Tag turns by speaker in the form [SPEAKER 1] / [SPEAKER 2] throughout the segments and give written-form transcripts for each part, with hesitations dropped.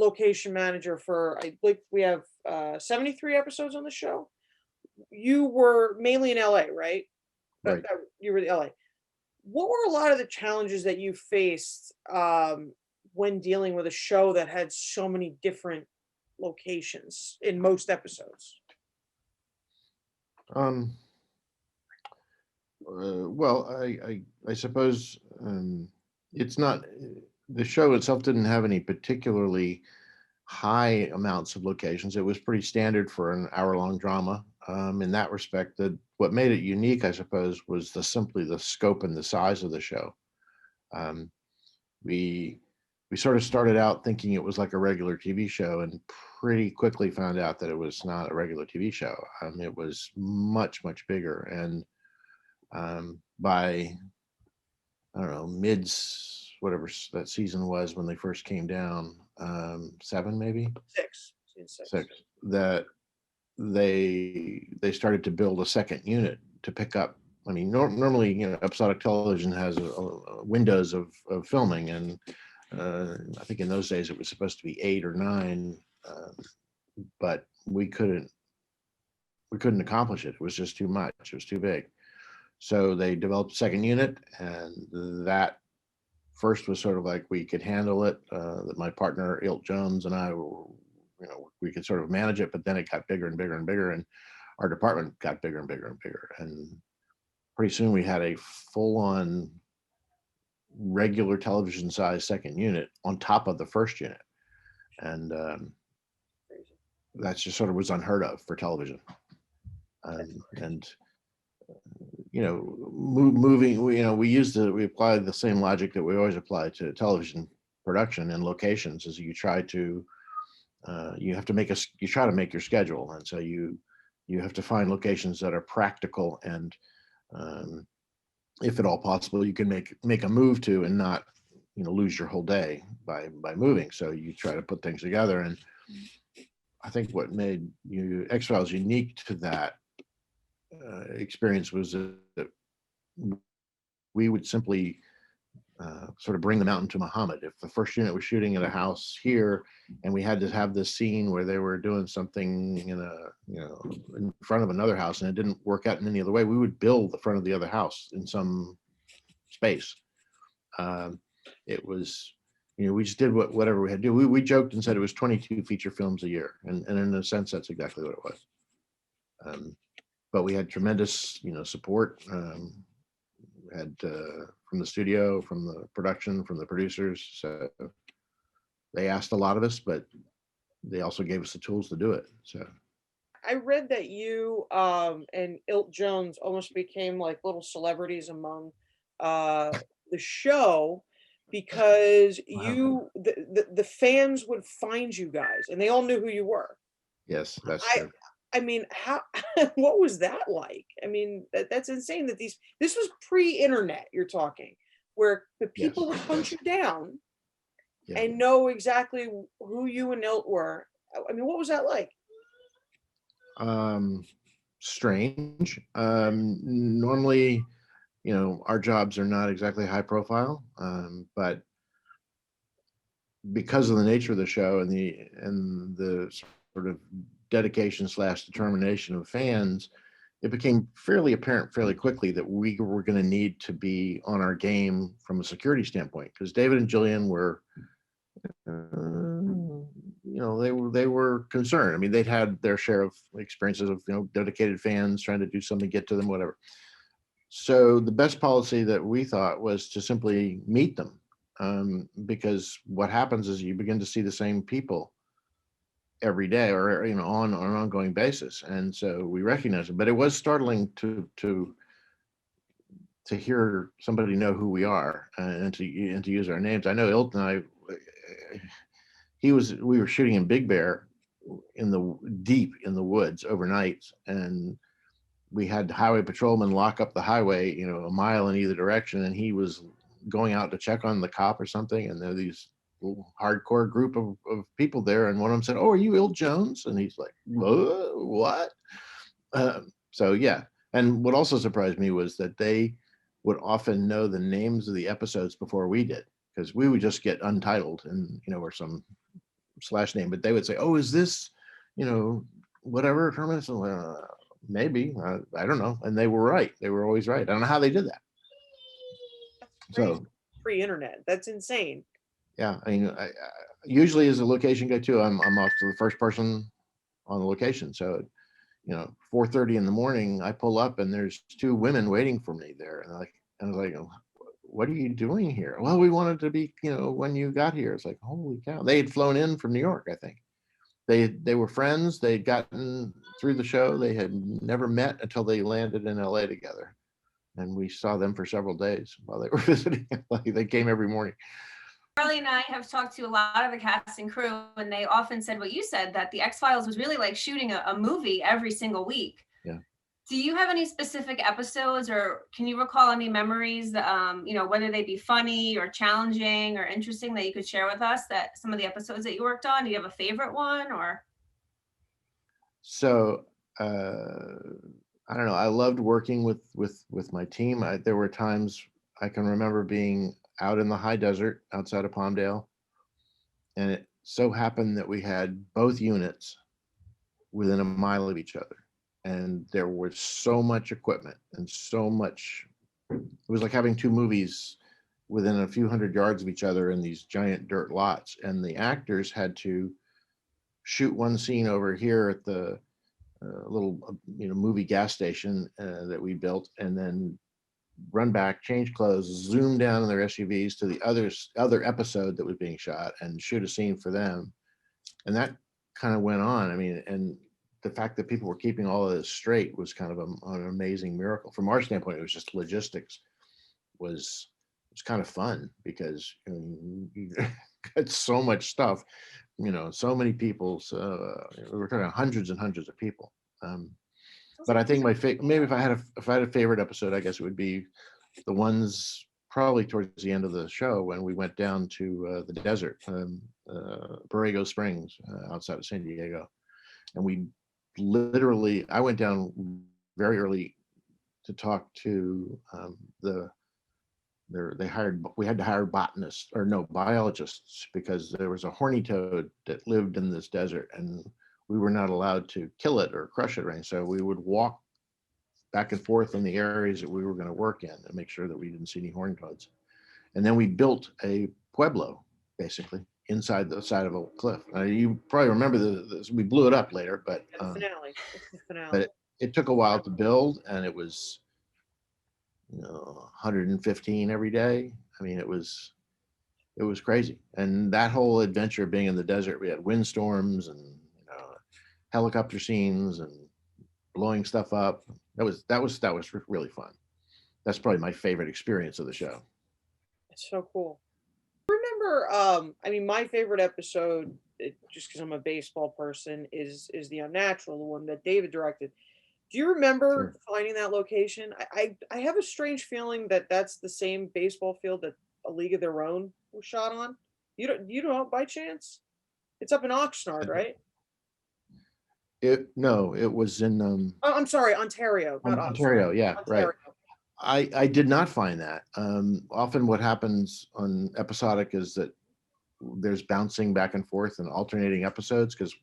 [SPEAKER 1] location manager for, I believe we have 73 episodes on the show. You were mainly in LA, right?
[SPEAKER 2] Right.
[SPEAKER 1] You were in LA. What were a lot of the challenges that you faced when dealing with a show that had so many different locations in most episodes?
[SPEAKER 2] Um, well, I suppose it's not the show itself didn't have any particularly high amounts of locations. It was pretty standard for an hour-long drama. In that respect, that what made it unique, I suppose, was simply the scope and the size of the show. Um, we we sort of started out thinking it was like a regular TV show, and pretty quickly found out that it was not a regular TV show. It was much bigger, and by I don't know whatever that season was when they first came down, seven maybe
[SPEAKER 1] Six. Season six.
[SPEAKER 2] six, that they started to build a second unit to pick up. I mean, normally, episodic television has windows of filming, and I think in those days it was supposed to be 8 or 9, but we couldn't accomplish it. It was just too much. It was too big. So they developed a second unit, and that first was sort of like we could handle it. That my partner Ilt Jones and I were, we could sort of manage it. But then it got bigger and bigger and bigger, and our department got bigger and bigger and bigger. And pretty soon we had a full-on regular television size second unit on top of the first unit, and that's just sort of was unheard of for television. And moving, we applied the same logic that we always apply to television production and locations. Is you try to you try to make your schedule, and so you have to find locations that are practical, and if at all possible you can make a move to, and not lose your whole day by moving. So you try to put things together, and I think what made X-Files unique to that experience was that we would simply sort of bring the mountain to Muhammad. If the first unit was shooting at a house here, and we had to have this scene where they were doing something in front of another house, and it didn't work out in any other way, we would build the front of the other house in some space. It was, we just did whatever we had to do. We joked and said it was 22 feature films a year, and in a sense, that's exactly what it was. But we had tremendous, support. We had from the studio, from the production, from the producers. So they asked a lot of us, but they also gave us the tools to do it. So
[SPEAKER 1] I read that you and Ilt Jones almost became like little celebrities among the show, because the fans would find you guys and they all knew who you were.
[SPEAKER 2] yes, that's
[SPEAKER 1] I
[SPEAKER 2] true.
[SPEAKER 1] I mean, how what was that like? I mean, that's insane that this was pre-internet you're talking, where the
[SPEAKER 2] Yes,
[SPEAKER 1] people would hunt you down
[SPEAKER 2] yeah.
[SPEAKER 1] and know exactly who you and Ilt were. I mean, what was that like?
[SPEAKER 2] Strange. Normally, our jobs are not exactly high profile, but because of the nature of the show and the sort of dedication / determination of fans, it became fairly apparent fairly quickly that we were going to need to be on our game from a security standpoint, because David and Jillian were, they were concerned. I mean, they'd had their share of experiences of dedicated fans trying to do something, get to them, whatever. So the best policy that we thought was to simply meet them, because what happens is you begin to see the same people every day, or on an ongoing basis, and so we recognize it. But it was startling to hear somebody know who we are, and to use our names. I know Ilt and I, we were shooting in Big Bear deep in the woods overnight, and we had highway patrolmen lock up the highway, a mile in either direction, and he was going out to check on the cop or something, and there are these little hardcore group of people there, and one of them said, "Oh, are you Ilt Jones?" And he's like, "What?" So yeah, and what also surprised me was that they would often know the names of the episodes before we did, because we would just get untitled, and or some slash name, but they would say, "Oh, is this, you know, whatever Terminus?" Maybe, I don't know. And they were right. They were always right. I don't know how they did that.
[SPEAKER 1] That's crazy.
[SPEAKER 2] So
[SPEAKER 1] Pre-internet. That's insane.
[SPEAKER 2] yeah, I mean, I usually as a location guy too, I'm off to the first person on the location. So 4:30 in the morning, I pull up and there's two women waiting for me there, and I was like, "What are you doing here?" "Well, we wanted to be, when you got here." It's like, holy cow! They had flown in from New York, I think. They were friends. They'd gotten through the show. They had never met until they landed in LA together, and we saw them for several days while they were visiting. Like they came every morning.
[SPEAKER 3] Charlie and I have talked to a lot of the cast and crew, and they often said what you said, that the X-Files was really like shooting a movie every single week.
[SPEAKER 2] Yeah.
[SPEAKER 3] Do you have any specific episodes, or can you recall any memories, whether they be funny or challenging or interesting, that you could share with us, that some of the episodes that you worked on? Do you have a favorite one, or?
[SPEAKER 2] So I don't know. I loved working with my team. There were times I can remember being out in the high desert outside of Palmdale, and it so happened that we had both units within a mile of each other, and there was so much equipment and so much. It was like having two movies within a few hundred yards of each other in these giant dirt lots, and the actors had to shoot one scene over here at the little movie gas station that we built, and then run back, change clothes, zoom down in their SUVs to the other episode that was being shot and shoot a scene for them. And that kind of went on. I mean, and the fact that people were keeping all of this straight was kind of an amazing miracle. From our standpoint, it was just logistics was kind of fun, because you got so much stuff, so many people. So we were talking hundreds and hundreds of people. But I think maybe if I had a favorite episode, I guess it would be the ones probably towards the end of the show when we went down to the desert, Borrego Springs, outside of San Diego, and we literally, I went down very early to talk to we had to hire botanists, or no, biologists, because there was a horny toad that lived in this desert, and we were not allowed to kill it or crush it or anything. So we would walk back and forth in the areas that we were going to work in and make sure that we didn't see any horned toads. And then we built a pueblo, basically, inside the side of a cliff. You probably remember this. We blew it up later, but
[SPEAKER 1] The finale. It's the finale.
[SPEAKER 2] but it took a while to build, and it was 115 every day. I mean, it was crazy. And that whole adventure being in the desert, we had windstorms and helicopter scenes and blowing stuff up. That was really fun. That's probably my favorite experience of the show.
[SPEAKER 1] It's so cool. I remember, my favorite episode, just because I'm a baseball person, is the Unnatural, the one that David directed. Do you remember finding that location? I have a strange feeling that that's the same baseball field that A League of Their Own was shot on. You don't know by chance? It's up in Oxnard, right?
[SPEAKER 2] No, it was in
[SPEAKER 1] Oh, I'm sorry, Ontario, not
[SPEAKER 2] Ontario.
[SPEAKER 1] Oxnard.
[SPEAKER 2] Yeah,
[SPEAKER 1] Ontario.
[SPEAKER 2] right. I did not find that. Often what happens on episodic is that there's bouncing back and forth and alternating episodes, because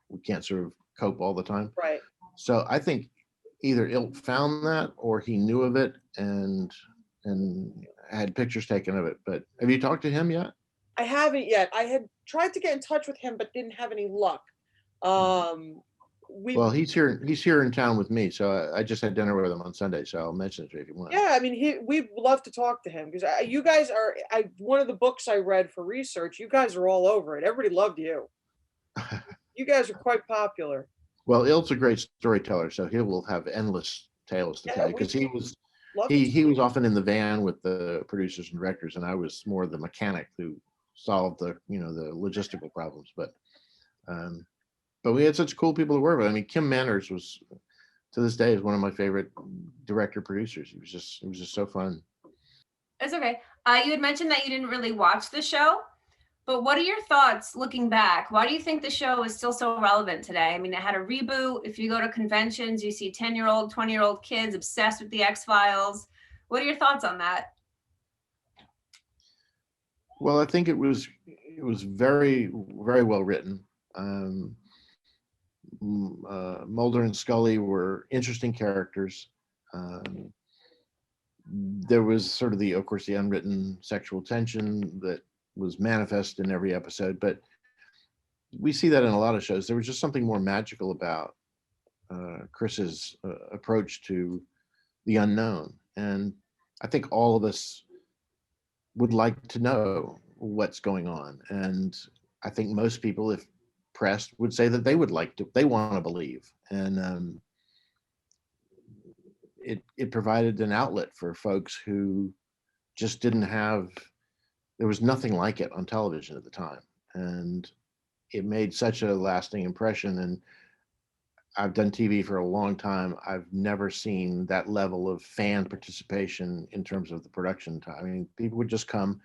[SPEAKER 2] we can't sort of cope all the time.
[SPEAKER 1] Right.
[SPEAKER 2] So I think either Ilt found that or he knew of it and had pictures taken of it. But have you talked to him yet?
[SPEAKER 1] I haven't yet. I had tried to get in touch with him, but didn't have any luck.
[SPEAKER 2] Well, he's here in town with me, so I just had dinner with him on Sunday, so I'll mention it to you if you want.
[SPEAKER 1] Yeah, I mean, we'd love to talk to him, because you guys are. One of the books I read for research, you guys are all over it. Everybody loved you. You guys are quite popular.
[SPEAKER 2] Well, Ilt's a great storyteller, so he will have endless tales to tell you, because he was often in the van with the producers and directors, and I was more the mechanic who solved the the logistical problems. But we had such cool people to work with. I mean, Kim Manners was, to this day, is one of my favorite director producers. It was just so fun.
[SPEAKER 3] It's okay. You had mentioned that you didn't really watch the show, but what are your thoughts looking back? Why do you think the show is still so relevant today? I mean, it had a reboot. If you go to conventions, you see 10-year-old, 20-year-old kids obsessed with the X-Files. What are your thoughts on that?
[SPEAKER 2] Well, I think it was very very well written. Mulder and Scully were interesting characters. Um, there was sort of of course, the unwritten sexual tension that was manifest in every episode, but we see that in a lot of shows. There was just something more magical about Chris's approach to the unknown, and I think all of us would like to know what's going on. And I think most people, if pressed, would say that they want to believe. And it provided an outlet for folks who just didn't have, there was nothing like it on television at the time. And it made such a lasting impression. And I've done TV for a long time. I've never seen that level of fan participation in terms of the production time. I mean, people would just come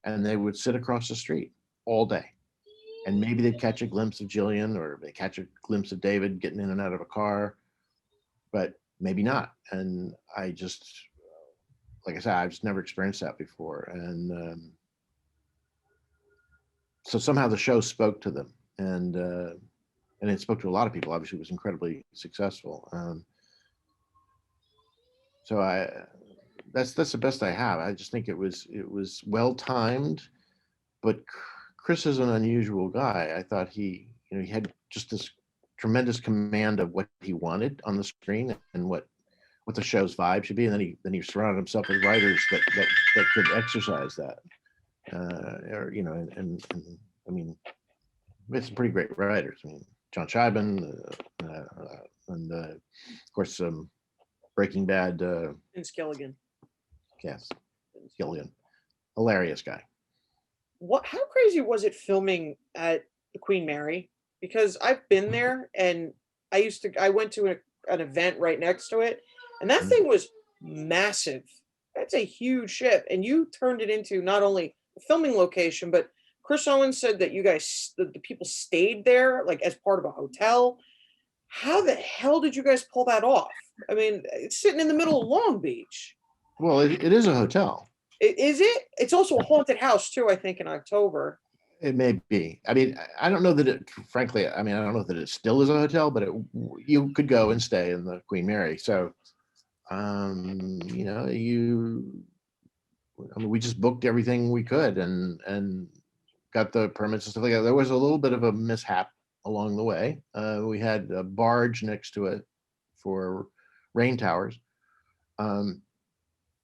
[SPEAKER 2] and they would sit across the street all day. And maybe they'd catch a glimpse of Jillian, or they catch a glimpse of David getting in and out of a car, but maybe not. And I just, like I said, I've just never experienced that before. And so somehow the show spoke to them. And it spoke to a lot of people. Obviously, it was incredibly successful. So that's the best I have. I just think it was well timed, but Chris is an unusual guy. I thought he had just this tremendous command of what he wanted on the screen and what the show's vibe should be, and then he surrounded himself with writers that could exercise that. And I mean, we had some pretty great writers. I mean, John Scheiben, and of course, Breaking Bad.
[SPEAKER 1] And Skilligan.
[SPEAKER 2] Yes, Gillian, hilarious guy.
[SPEAKER 1] How crazy was it filming at the Queen Mary? Because I've been there, and I went to an event right next to it, and that thing was massive. That's a huge ship, and you turned it into not only a filming location, but Chris Owens said that the people stayed there like as part of a hotel. How the hell did you guys pull that off? I mean, it's sitting in the middle of Long Beach.
[SPEAKER 2] Well, it is a hotel.
[SPEAKER 1] Is it? It's also a haunted house too, I think, in October.
[SPEAKER 2] It may be. I mean, I don't know that it, frankly, I mean, I don't know that it still is a hotel, but you could go and stay in the Queen Mary. So, I mean, we just booked everything we could and got the permits and stuff like that. There was a little bit of a mishap along the way. We had a barge next to it for rain towers.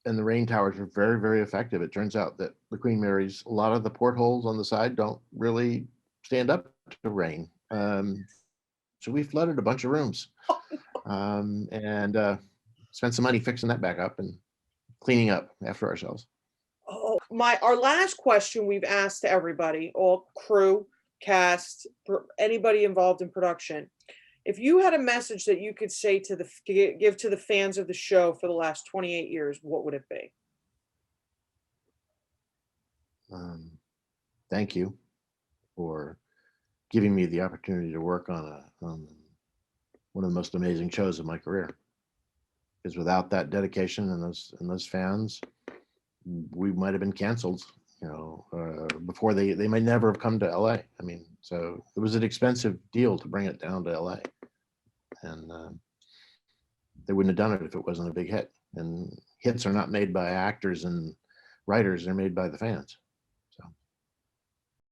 [SPEAKER 2] And the rain towers were very, very effective. It turns out that the Queen Mary's, a lot of the portholes on the side don't really stand up to rain. So we flooded a bunch of rooms, and spent some money fixing that back up and cleaning up after ourselves.
[SPEAKER 1] Oh, our last question we've asked to everybody, all crew, cast, anybody involved in production. If you had a message that you could say give to the fans of the show for the last 28 years, what would it be?
[SPEAKER 2] Thank you for giving me the opportunity to work on one of the most amazing shows of my career. Because without that dedication and those fans, we might have been canceled. Before they might never have come to LA. I mean, so it was an expensive deal to bring it down to LA, and they wouldn't have done it if it wasn't a big hit. And hits are not made by actors and writers; they're made by the fans.